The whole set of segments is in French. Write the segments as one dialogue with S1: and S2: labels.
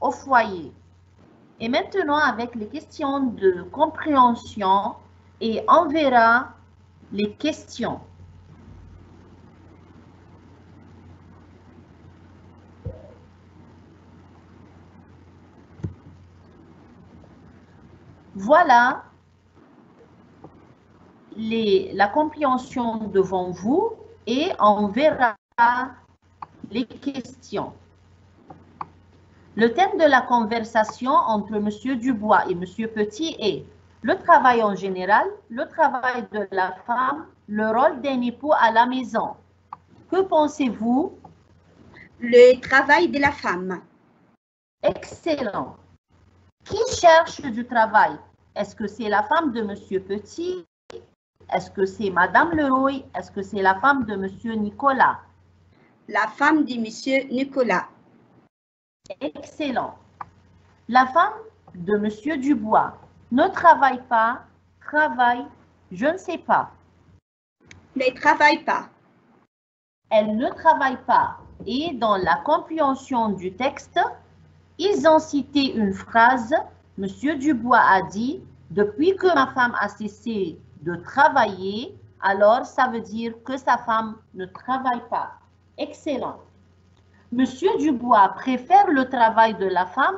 S1: au foyer. Et maintenant, avec les questions de compréhension, et on verra les questions. Voilà la compréhension devant vous et on verra les questions. Le thème de la conversation entre M. Dubois et M. Petit est le travail en général, le travail de la femme, le rôle d'un époux à la maison. Que pensez-vous?
S2: Le travail de la femme.
S1: Excellent. Qui cherche du travail? Est-ce que c'est la femme de M. Petit? Est-ce que c'est Madame Leroy? Est-ce que c'est la femme de M. Nicolas?
S2: La femme de M. Nicolas.
S1: Excellent. La femme de M. Dubois ne travaille pas, travaille, je ne sais pas.
S2: Ne travaille pas.
S1: Elle ne travaille pas. Et dans la compréhension du texte, ils ont cité une phrase. M. Dubois a dit « Depuis que ma femme a cessé de travailler, alors ça veut dire que sa femme ne travaille pas. » Excellent. M. Dubois préfère le travail de la femme,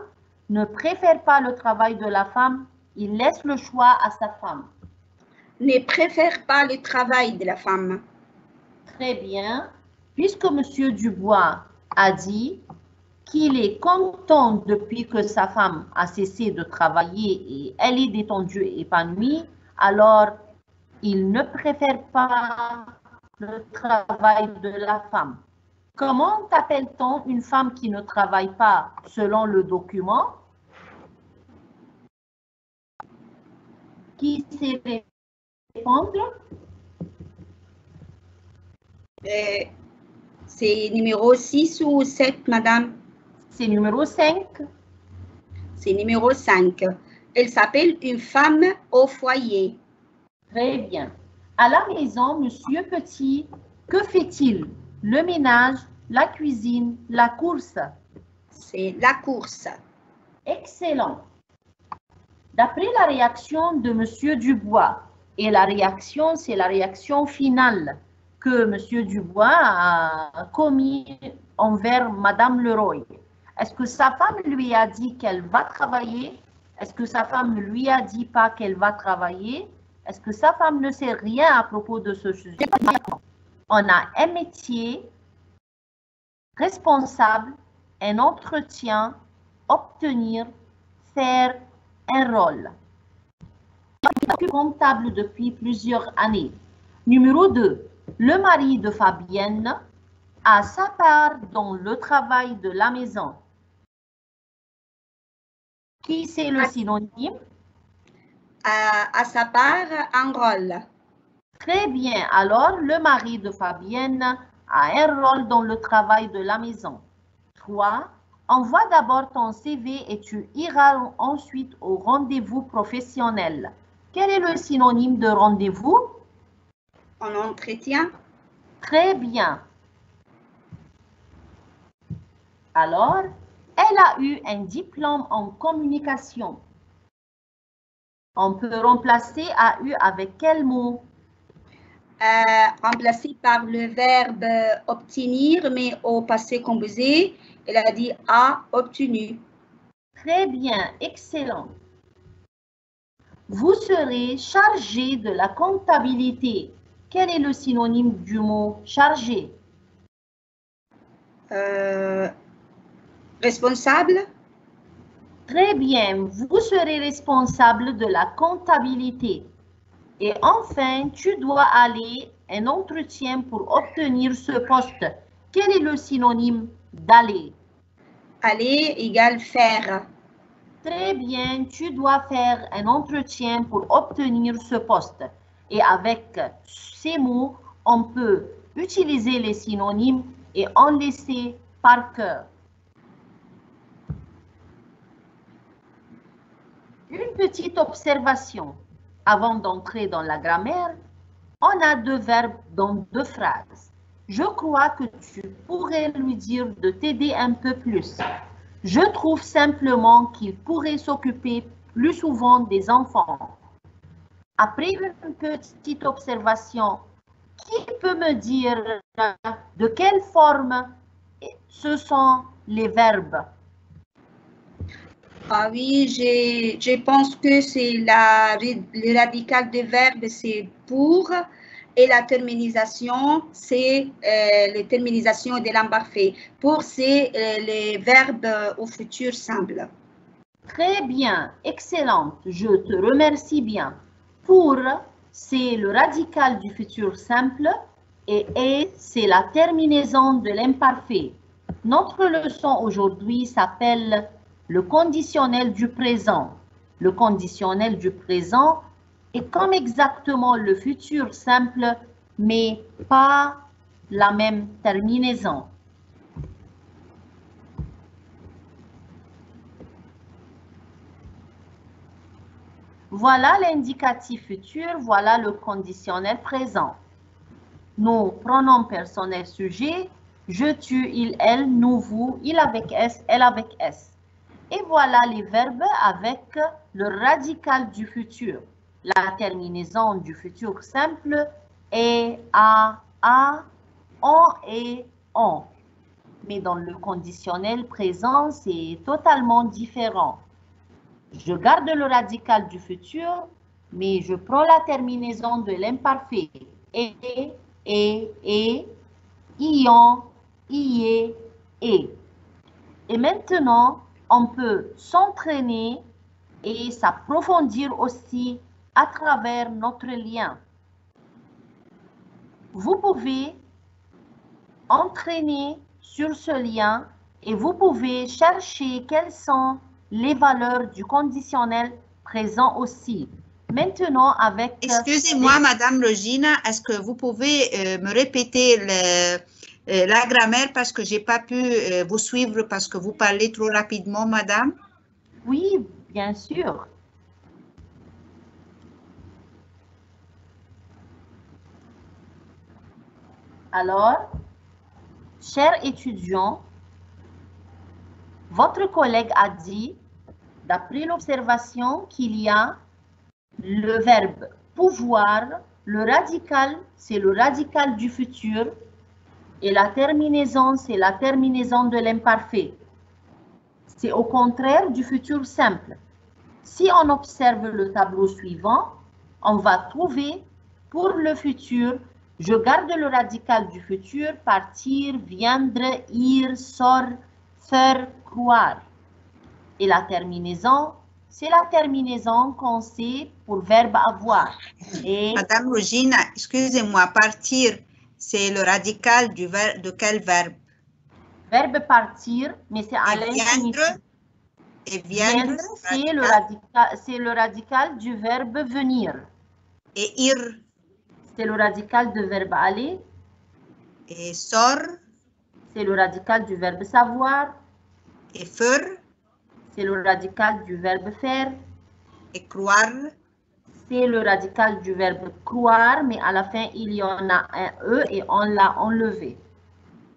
S1: ne préfère pas le travail de la femme, il laisse le choix à sa femme.
S2: Ne préfère pas le travail de la femme.
S1: Très bien. Puisque M. Dubois a dit qu'il est content depuis que sa femme a cessé de travailler et elle est détendue et épanouie, alors il ne préfère pas le travail de la femme. Comment appelle-t-on une femme qui ne travaille pas selon le document? Qui sait répondre?
S2: C'est numéro 6 ou 7, madame?
S1: C'est numéro 5.
S2: C'est numéro 5. Elle s'appelle une femme au foyer.
S1: Très bien. À la maison, Monsieur Petit, que fait-il? Le ménage, la cuisine, la course.
S2: C'est la course.
S1: Excellent. D'après la réaction de Monsieur Dubois, et la réaction, c'est la réaction finale que Monsieur Dubois a commis envers Madame Leroy. Est-ce que sa femme lui a dit qu'elle va travailler? Est-ce que sa femme ne lui a dit pas qu'elle va travailler? Est-ce que sa femme ne sait rien à propos de ce sujet? On a un métier responsable, un entretien, obtenir, faire un rôle. Comptable depuis plusieurs années. Numéro 2. Le mari de Fabienne a sa part dans le travail de la maison. Qui c'est le synonyme?
S2: À sa part, un rôle.
S1: Très bien. Alors, le mari de Fabienne a un rôle dans le travail de la maison. 3. Envoie d'abord ton CV et tu iras ensuite au rendez-vous professionnel. Quel est le synonyme de rendez-vous?
S2: En entretien.
S1: Très bien. Alors, elle a eu un diplôme en communication. On peut remplacer AU avec quel mot?
S2: Remplacé par le verbe obtenir, mais au passé composé, elle a dit a obtenu.
S1: Très bien, excellent. Vous serez chargé de la comptabilité. Quel est le synonyme du mot chargé?
S2: Responsable.
S1: Très bien, vous serez responsable de la comptabilité. Et enfin, tu dois aller à un entretien pour obtenir ce poste. Quel est le synonyme d'aller?
S2: Aller égale faire.
S1: Très bien, tu dois faire un entretien pour obtenir ce poste. Et avec ces mots, on peut utiliser les synonymes et en laisser par cœur. Une petite observation. Avant d'entrer dans la grammaire, on a deux verbes dans deux phrases. Je crois que tu pourrais lui dire de t'aider un peu plus. Je trouve simplement qu'il pourrait s'occuper plus souvent des enfants. Après une petite observation, qui peut me dire de quelle forme ce sont les verbes?
S2: Ah oui, je pense que c'est le radical des verbes, c'est pour, et la terminisation, c'est la terminisation de l'imparfait. Pour, c'est les verbes au futur simple.
S1: Très bien, excellente, je te remercie bien. Pour, c'est le radical du futur simple et c'est la terminaison de l'imparfait. Notre leçon aujourd'hui s'appelle le conditionnel du présent. Le conditionnel du présent est comme exactement le futur simple, mais pas la même terminaison. Voilà l'indicatif futur, voilà le conditionnel présent. Nos pronoms personnels sujets, je, tu, il, elle, nous, vous, il avec S, elle avec S. Et voilà les verbes avec le radical du futur. La terminaison du futur simple est a, on et on. Mais dans le conditionnel présent, c'est totalement différent. Je garde le radical du futur, mais je prends la terminaison de l'imparfait. Et, ion, ié, et. Et maintenant, on peut s'entraîner et s'approfondir aussi à travers notre lien. Vous pouvez entraîner sur ce lien et vous pouvez chercher quelles sont les valeurs du conditionnel présent aussi. Maintenant, avec...
S3: Excusez-moi, Madame Regina, est-ce que vous pouvez me répéter la grammaire parce que je n'ai pas pu vous suivre parce que vous parlez trop rapidement, Madame?
S1: Oui, bien sûr. Alors, chers étudiants, votre collègue a dit, d'après l'observation, qu'il y a le verbe pouvoir, le radical, c'est le radical du futur, et la terminaison, c'est la terminaison de l'imparfait. C'est au contraire du futur simple. Si on observe le tableau suivant, on va trouver pour le futur, je garde le radical du futur, partir, viendre, ir, sort, faire, croire. Et la terminaison, c'est la terminaison qu'on sait pour verbe avoir. Et
S3: Madame Regina, excusez-moi, partir, c'est le radical de quel verbe?
S1: Verbe partir, mais c'est à l'infinitif.
S3: Et viendre,
S1: c'est le radical du verbe venir.
S3: Et ir,
S1: c'est le radical du verbe aller.
S3: Et sort,
S1: c'est le radical du verbe savoir.
S3: Et faire,
S1: c'est le radical du verbe faire.
S3: Et croire,
S1: c'est le radical du verbe croire, mais à la fin, il y en a un E et on l'a enlevé.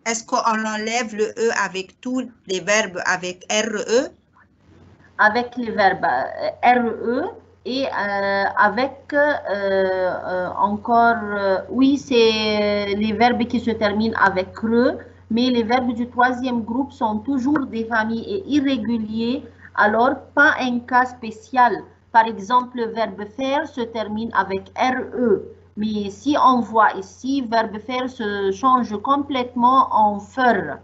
S3: Est-ce qu'on enlève le E avec tous les verbes avec RE?
S1: Avec les verbes RE et avec encore, oui, c'est les verbes qui se terminent avec RE, mais les verbes du troisième groupe sont toujours des familles et irréguliers, alors pas un cas spécial. Par exemple, le verbe faire se termine avec RE, mais si on voit ici, verbe faire se change complètement en faire.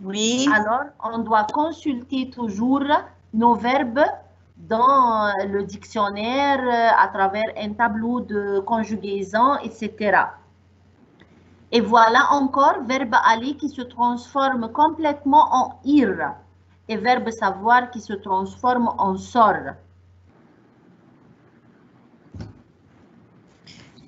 S3: Oui.
S1: Alors, on doit consulter toujours nos verbes dans le dictionnaire à travers un tableau de conjugaison, etc. Et voilà encore verbe aller qui se transforme complètement en ir et verbe savoir qui se transforme en sort.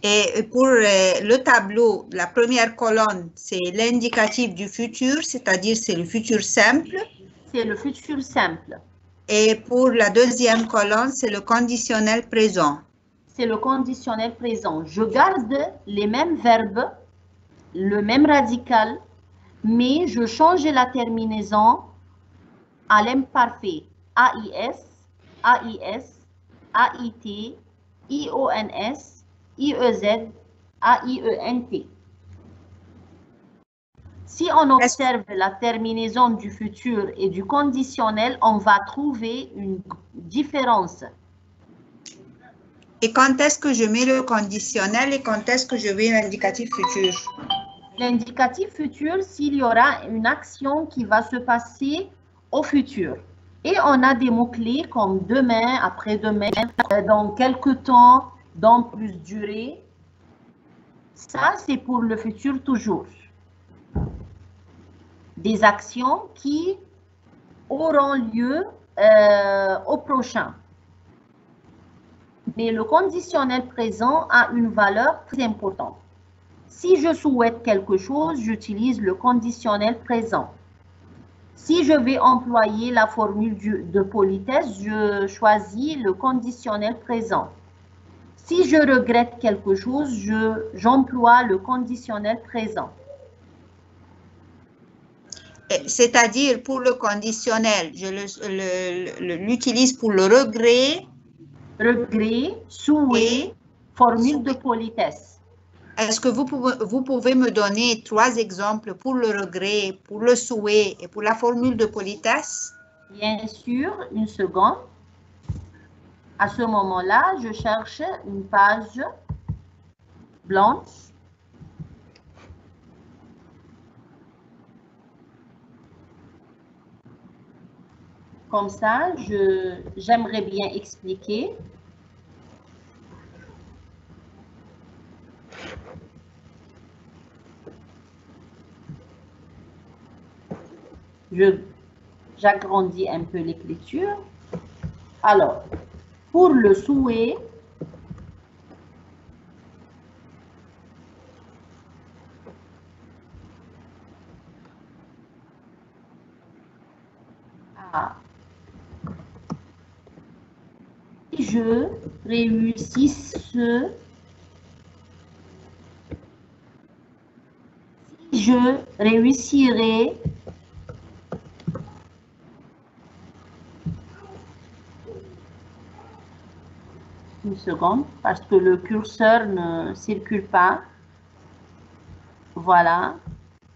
S3: Et pour le tableau, la première colonne, c'est l'indicatif du futur, c'est-à-dire c'est le futur simple.
S1: C'est le futur simple.
S3: Et pour la deuxième colonne, c'est le conditionnel présent.
S1: C'est le conditionnel présent. Je garde les mêmes verbes, le même radical, mais je change la terminaison à l'imparfait AIS, AIS, AIT, IONS, IEZ, AIENT. Si on observe la terminaison du futur et du conditionnel, on va trouver une différence.
S3: Et quand est-ce que je mets le conditionnel et quand est-ce que je mets l'indicatif futur?
S1: L'indicatif futur, s'il y aura une action qui va se passer au futur. Et on a des mots-clés comme demain, après-demain, dans quelques temps, dans plus durée. Ça, c'est pour le futur toujours. Des actions qui auront lieu au prochain. Mais le conditionnel présent a une valeur très importante. Si je souhaite quelque chose, j'utilise le conditionnel présent. Si je vais employer la formule de politesse, je choisis le conditionnel présent. Si je regrette quelque chose, j'emploie le conditionnel présent.
S3: C'est-à-dire, pour le conditionnel, je l'utilise pour le regret.
S1: Regret, souhait, formule de politesse.
S3: Est-ce que vous pouvez me donner 3 exemples pour le regret, pour le souhait et pour la formule de politesse?
S1: Bien sûr, une seconde. À ce moment-là, je cherche une page blanche. Comme ça, j'aimerais bien expliquer. J'agrandis un peu l'écriture. Alors, pour le souhait, si je réussisse si je réussirai une seconde, parce que le curseur ne circule pas. Voilà.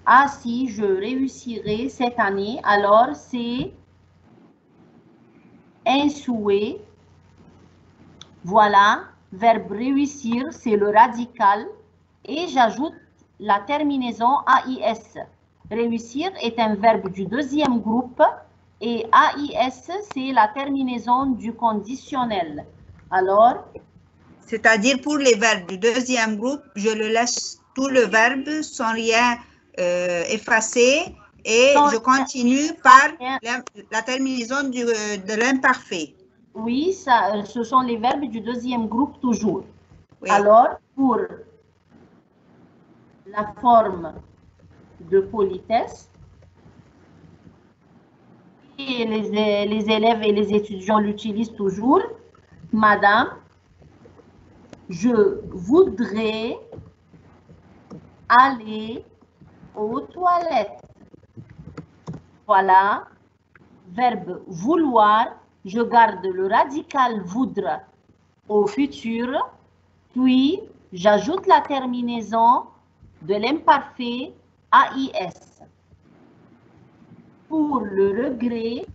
S1: Ah, si je réussirai cette année, alors c'est un souhait. Voilà. Verbe réussir, c'est le radical. Et j'ajoute la terminaison AIS. Réussir est un verbe du deuxième groupe et AIS, c'est la terminaison du conditionnel. Alors,
S3: c'est-à-dire pour les verbes du deuxième groupe, je le laisse tout le verbe sans rien effacer et je continue par la terminaison de l'imparfait.
S1: Oui, ce sont les verbes du deuxième groupe toujours.
S3: Oui.
S1: Alors, pour la forme de politesse, et les élèves et les étudiants l'utilisent toujours. Madame, je voudrais aller aux toilettes. Voilà. Verbe vouloir, je garde le radical voudre au futur, puis j'ajoute la terminaison de l'imparfait AIS. Pour le regret,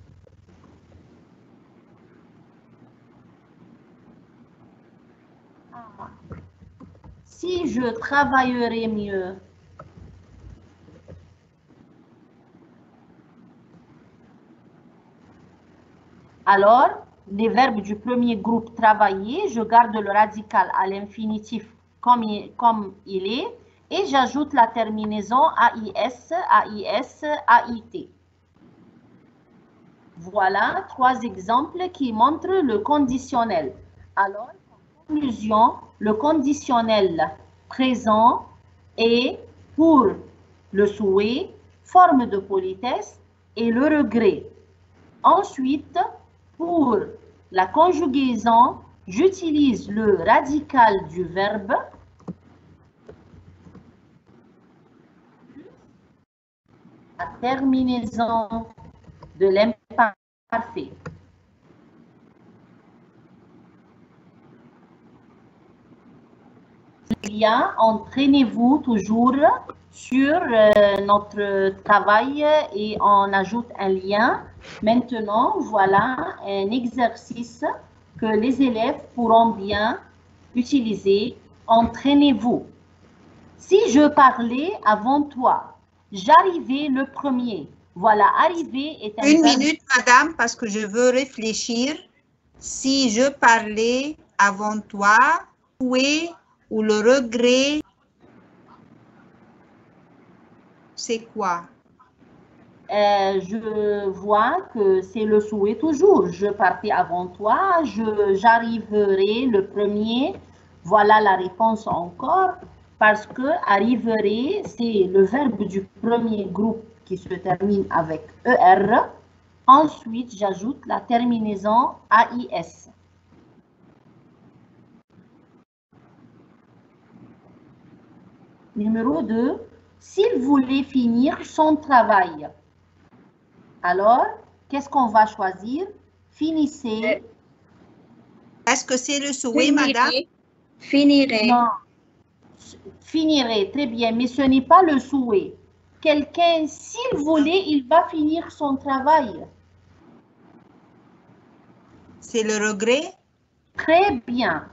S1: si je travaillerais mieux, alors, les verbes du premier groupe travailler, je garde le radical à l'infinitif comme il est et j'ajoute la terminaison AIS, AIS, AIT. Voilà 3 exemples qui montrent le conditionnel. Alors, en conclusion, le conditionnel présent est pour le souhait, forme de politesse et le regret. Ensuite, pour la conjugaison, j'utilise le radical du verbe la terminaison de l'imparfait Parfait. Bien, entraînez-vous toujours sur notre travail et on ajoute un lien. Maintenant, voilà un exercice que les élèves pourront bien utiliser. Entraînez-vous. Si je parlais avant toi, j'arrivais le premier. Voilà, arriver est un
S3: Une
S1: verbe.
S3: minute, madame, parce que je veux réfléchir. Si je parlais avant toi, souhait ou le regret, c'est quoi?
S1: Je vois que c'est le souhait toujours. Je partais avant toi, j'arriverai le premier. Voilà la réponse encore. Parce que arriverai, c'est le verbe du premier groupe qui se termine avec ER. Ensuite, j'ajoute la terminaison AIS. Numéro 2, s'il voulait finir son travail. Alors, qu'est-ce qu'on va choisir? Finissez.
S3: Est-ce que c'est le souhait, madame?
S2: Finirait.
S1: Non. Finirait, très bien, mais ce n'est pas le souhait. Quelqu'un, s'il voulait, il va finir son travail.
S3: C'est le regret?
S1: Très bien.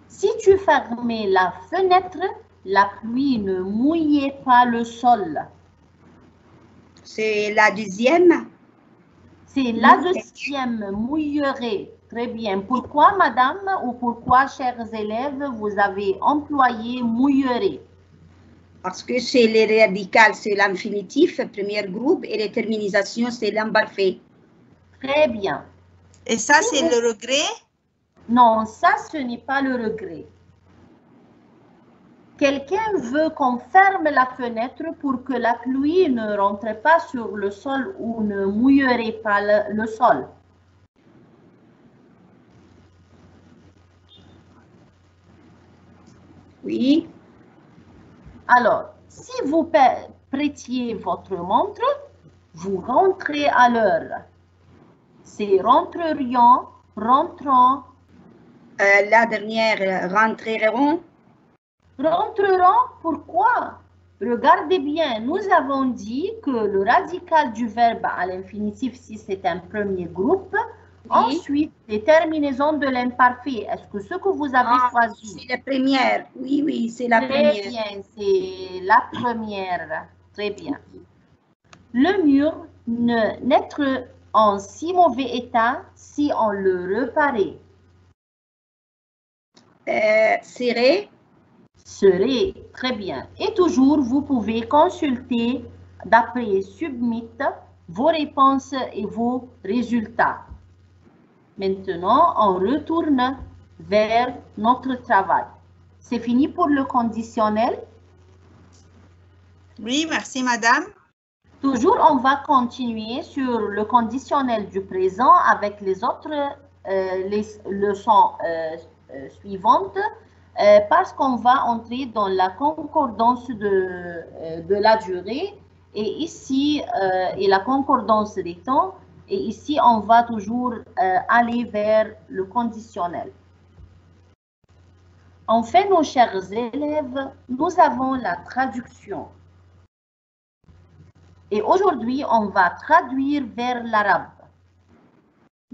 S1: Si tu fermais la fenêtre, la pluie ne mouillait pas le sol.
S2: C'est la deuxième.
S1: C'est la deuxième, mouillerait. Très bien. Pourquoi, madame, ou pourquoi, chers élèves, vous avez employé mouillerait?
S2: Parce que c'est les radicales, c'est l'infinitif, premier groupe, et les terminations, c'est l'imparfait.
S1: Très bien.
S3: Et ça, c'est le regret?
S1: Non, ça, ce n'est pas le regret. Quelqu'un veut qu'on ferme la fenêtre pour que la pluie ne rentre pas sur le sol ou ne mouillerait pas le sol.
S2: Oui.
S1: Alors, si vous prêtiez votre montre, vous rentrez à l'heure. C'est rentrerions, rentrant.
S2: La dernière, rentreront.
S1: Rentreront, pourquoi? Regardez bien, nous avons dit que le radical du verbe à l'infinitif, si c'est un premier groupe, oui. Ensuite, les terminaisons de l'imparfait. Est-ce que ce que vous avez choisi?
S2: C'est la première, oui, oui, c'est la première.
S1: Très bien, c'est la première. Très bien. Le mur n'être en si mauvais état si on le réparait. Serait, très bien. Et toujours, vous pouvez consulter d'après Submit vos réponses et vos résultats. Maintenant, on retourne vers notre travail. C'est fini pour le conditionnel?
S3: Oui, merci, madame.
S1: Toujours, on va continuer sur le conditionnel du présent avec les autres les leçons suivantes. Parce qu'on va entrer dans la concordance de la durée et ici, et la concordance des temps, et ici, on va toujours aller vers le conditionnel. Enfin, nos chers élèves, nous avons la traduction. Et aujourd'hui, on va traduire vers l'arabe.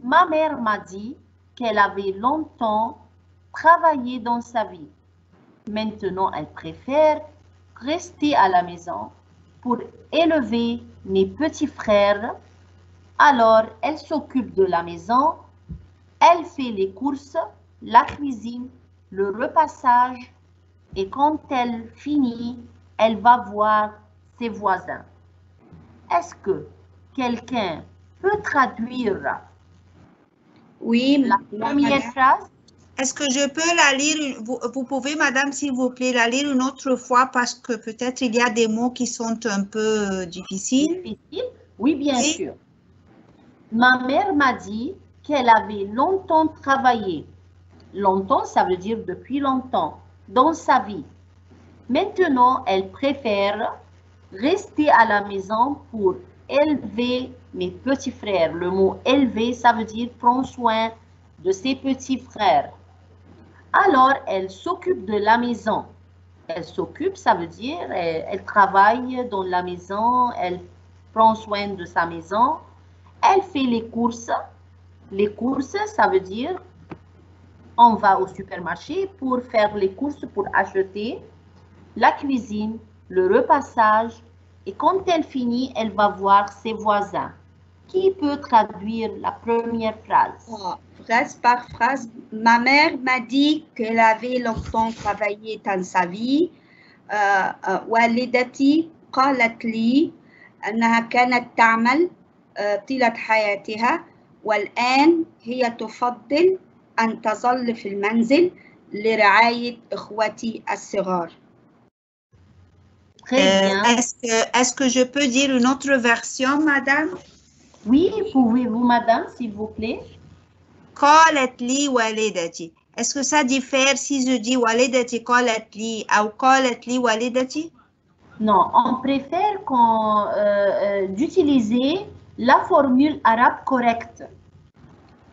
S1: Ma mère m'a dit qu'elle avait longtemps travailler dans sa vie. Maintenant, elle préfère rester à la maison pour élever mes petits frères. Alors, elle s'occupe de la maison, elle fait les courses, la cuisine, le repassage et quand elle finit, elle va voir ses voisins. Est-ce que quelqu'un peut traduire
S2: oui,
S1: la première phrase?
S3: Est-ce que je peux la lire? Vous pouvez, madame, s'il vous plaît, la lire une autre fois parce que peut-être il y a des mots qui sont un peu difficiles.
S1: Oui, bien sûr. Ma mère m'a dit qu'elle avait longtemps travaillé. Longtemps, ça veut dire depuis longtemps, dans sa vie. Maintenant, elle préfère rester à la maison pour élever mes petits frères. Le mot élever, ça veut dire prendre soin de ses petits frères. Alors, elle s'occupe de la maison. Elle s'occupe, ça veut dire elle travaille dans la maison, elle prend soin de sa maison, elle fait les courses. Les courses, ça veut dire on va au supermarché pour faire les courses, pour acheter la cuisine, le repassage. Et quand elle finit, elle va voir ses voisins. Qui peut traduire la première phrase?
S2: Phrase par phrase. Ma mère m'a dit qu'elle avait longtemps travaillé dans sa vie. والدتي قالت لي أنها كانت تعمل طيلة حياتها والآن هي تفضل أن تظل في المنزل لرعاية إخوتي الصغار.
S3: Est-ce que je peux dire une autre version, madame?
S1: Oui, pouvez-vous, madame, s'il vous plaît?
S3: قالت لي والدتي. Est-ce que ça diffère si je dis والدتي قالت لي ou قالت لي والدتي?
S1: Non, on préfère d'utiliser la formule arabe correcte.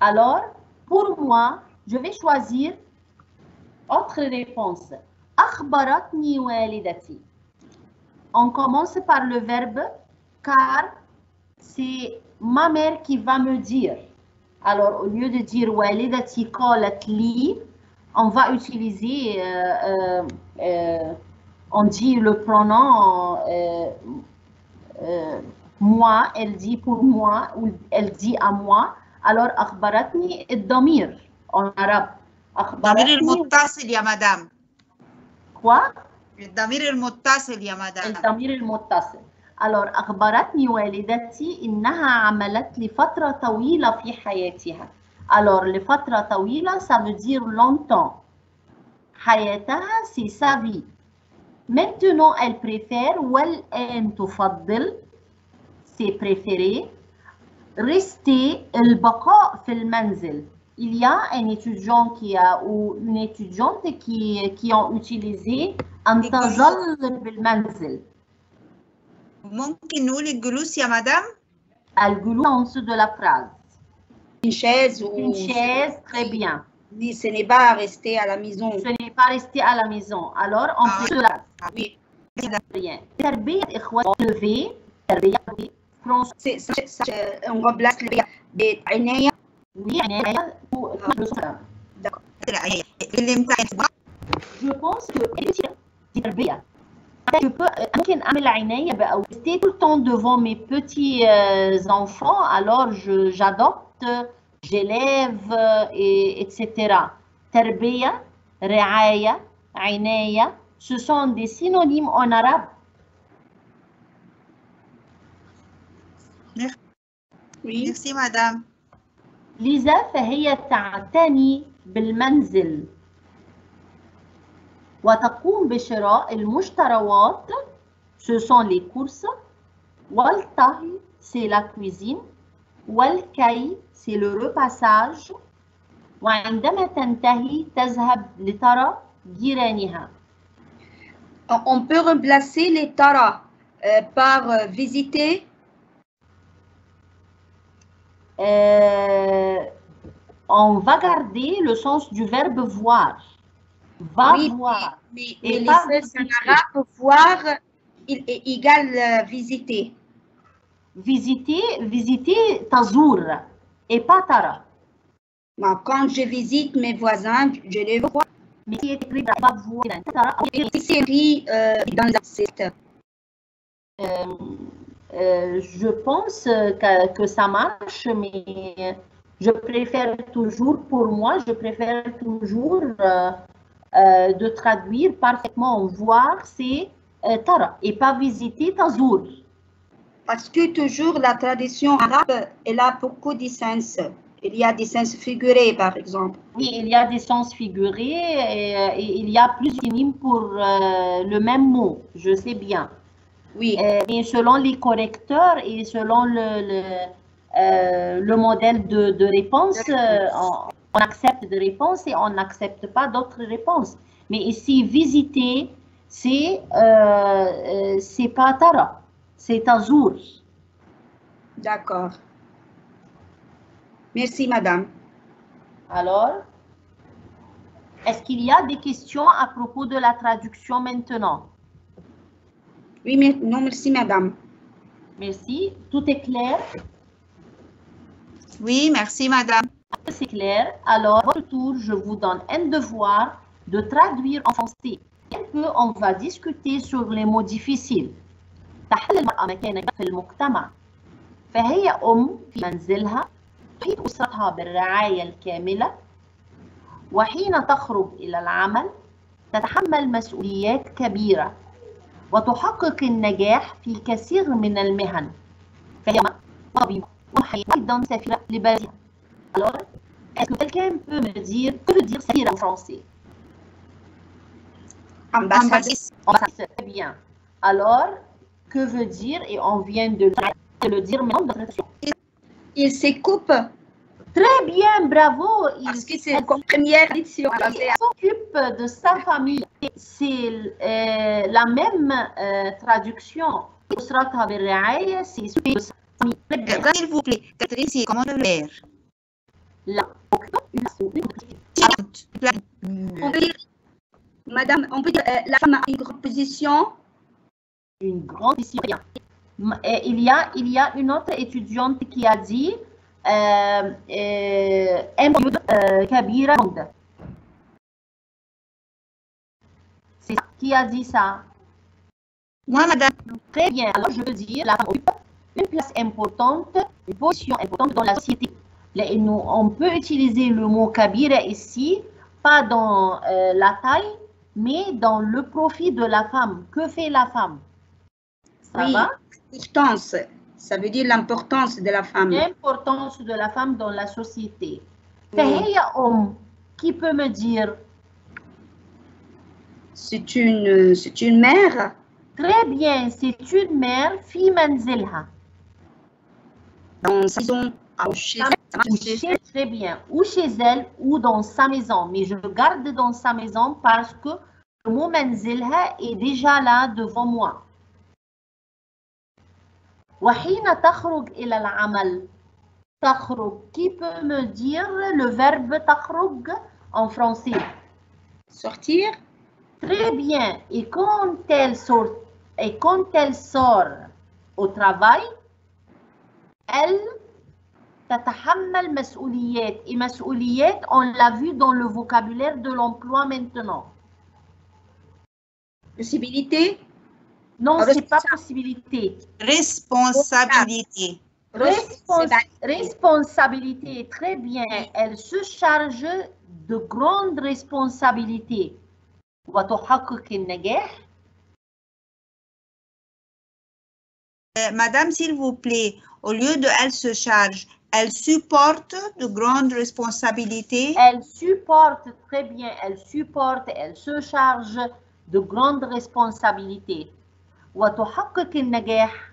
S1: Alors, pour moi, je vais choisir autre réponse. أخبرتني والدتي. On commence par le verbe car c'est ma mère qui va me dire. Alors, au lieu de dire والدتي قالت لي, on va utiliser, on dit le pronom moi, elle dit pour moi, ou elle dit à moi. Alors, أخبرتني الضمير en arabe.
S3: الضمير المتصل يا مدام.
S1: Quoi?
S3: الضمير المتصل يا مدام.
S1: الضمير المتصل. Alors, أخبرتني والدتي إنها عملت لفترة طويلة في حياتها. Alors, لفترة طويلة, ça veut dire longtemps. حياتها, c'est sa vie. Maintenant, elle préfère والآن تفضل, c'est préféré. Rester البقاء في المنزل. Il y a un étudiant ou une étudiante qui ont utilisé أن تظل بالمنزل.
S3: ممكن نقول الجلوس يا مدام؟
S1: الجلوس en dessous de la phrase.
S2: Une chaise ou
S1: une chaise, très bien.
S2: Oui, ce n'est pas rester à la maison.
S1: Ce n'est pas rester à la maison. Alors, on peut la.
S2: Oui.
S1: Bien. تربية إخوة lever. تربية
S2: on remplace le بعناية.
S1: Oui, عناية.
S2: D'accord.
S1: Je pense que تربية. Je peux ممكن أعمل عناية بقى rester tout le temps devant mes petits enfants. Alors, j'adopte, j'élève, etc. تربية, رعاية, عناية, ce sont des synonymes en arabe.
S2: Oui.
S3: Merci, madame.
S1: لذا فهي تعتني بالمنزل وتقوم بشراء المشتريات, ce sont les courses. والطهي, c'est la cuisine. والكي, c'est le repassage. وعندما تنتهي تذهب لترى جيرانها.
S2: On peut remplacer les tara par visiter.
S1: On va garder le sens du verbe voir. Va
S2: oui,
S1: voir.
S2: Mais les verbes en arabe, voir, il est égal visiter.
S1: Visiter tazour et pas tara.
S2: Quand je visite mes voisins, je les vois.
S1: Mais c'est écrit va voir.
S2: C'est écrit dans la secte.
S1: Je pense que ça marche, mais je préfère toujours, pour moi, je préfère toujours de traduire parfaitement. Voir, c'est tara et pas visiter tazour.
S2: Parce que toujours la tradition arabe, elle a beaucoup de sens. Il y a des sens figurés, par exemple.
S1: Oui, il y a des sens figurés et il y a plusieurs synonymes pour le même mot, je sais bien.
S2: Oui.
S1: Mais selon les correcteurs et selon le modèle de réponse, on accepte des réponses et on n'accepte pas d'autres réponses. Mais ici, visiter, c'est pas tara, c'est tazour.
S2: D'accord. Merci, madame.
S1: Alors, est-ce qu'il y a des questions à propos de la traduction maintenant?
S2: Oui, mais non, merci, madame.
S1: Merci. Tout est clair?
S3: Oui, merci, madame.
S1: C'est clair. Alors, à votre tour, je vous donne un devoir de traduire en français. Un peu, on va discuter sur les mots difficiles. تحل المرأة مكانها في المجتمع. فهي أم في منزلها تحيط أسرتها بالرعاية الكاملة، وحين تخرج إلى العمل تتحمل مسؤوليات كبيرة وتحقق النجاح في كثير من المهن. فهي طبيبة وأيضا سفيرة لبلدها. Alors, est-ce que quelqu'un peut me dire que veut dire safira en français?
S2: Ambassadrice.
S1: Ambassadrice, très bien. Alors, que veut dire, et on vient de le dire maintenant,
S2: il se coupe.
S1: Très bien, bravo.
S2: Parce que c'est la première édition.
S1: Il s'occupe de sa famille. C'est la même traduction. C'est
S3: s'il vous plaît, Catherine, c'est comment le faire?
S2: Madame, on peut dire la femme a une grande position.
S1: Une grande position. Il y a une autre étudiante qui a dit Kabira. C'est qui a dit ça?
S3: Moi, madame.
S1: Très bien. Alors, je veux dire, la femme occupe une place importante, une position importante dans la société. On peut utiliser le mot kabira ici, pas dans la taille, mais dans le profit de la femme. Que fait la femme? Ça va?
S2: L'importance. Ça veut dire l'importance de la femme.
S1: L'importance de la femme dans la société. فهي أم. Qui peut me dire?
S2: C'est une mère.
S1: Très bien, c'est une mère في منزلها.
S2: Dans sa maison.
S1: Très bien, ou chez elle ou dans sa maison. Mais je garde dans sa maison parce que le mot منزلها est déjà là devant moi. وحين تخرج إلى العمل. تخرج. Qui peut me dire le verbe تخرج en français?
S2: Sortir.
S1: Très bien. Et quand elle sort au travail, elle تتحمل مسؤوليات. Et مسؤوليات, on l'a vu dans le vocabulaire de l'emploi maintenant.
S2: Possibilité?
S1: Non, ce n'est pas possibilité.
S3: Responsabilité.
S1: Responsabilité, très bien. Elle se charge de grandes responsabilités. وتحقق النجاح.
S3: Madame, s'il vous plaît, au lieu de elle se charge, elle supporte de grandes responsabilités.
S1: Elle supporte, très bien, elle supporte, elle se charge de grandes responsabilités. وتحقق النجاح.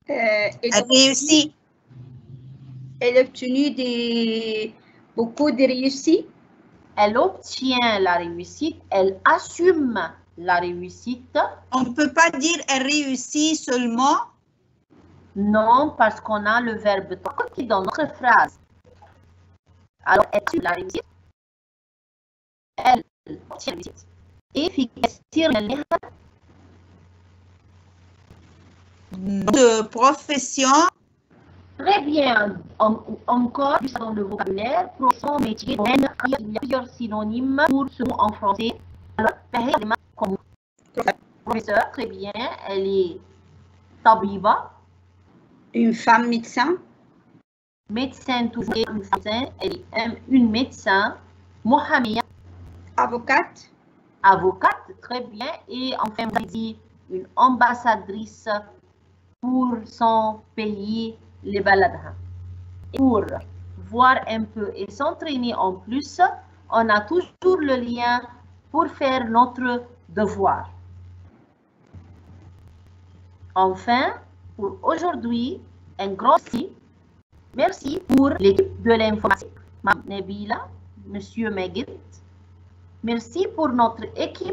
S3: Elle réussit.
S2: Elle a obtenu beaucoup de réussites.
S1: Elle obtient la réussite, elle assume la réussite.
S3: On ne peut pas dire elle réussit seulement.
S1: Non, parce qu'on a le verbe qui est dans notre phrase. Alors, elle assume la réussite. Elle obtient la réussite. Et في كثير منها
S3: de profession.
S1: Très bien. Encore dans le vocabulaire, profession, métier, domaine, il y a plusieurs synonymes pour ce mot en français. Alors, comme professeur, très bien, elle est tabiba.
S2: Une femme médecin.
S1: Médecin, toujours une femme, elle est une médecin. Mohamed.
S2: Avocate.
S1: Avocate, très bien. Et enfin, on dit une ambassadrice pour son pays, les baladha. Pour voir un peu et s'entraîner en plus, on a toujours le lien pour faire notre devoir. Enfin, pour aujourd'hui, un grand merci. Merci pour l'équipe de l'informatique. Mme Nabila, Monsieur Megid. Merci pour notre équipe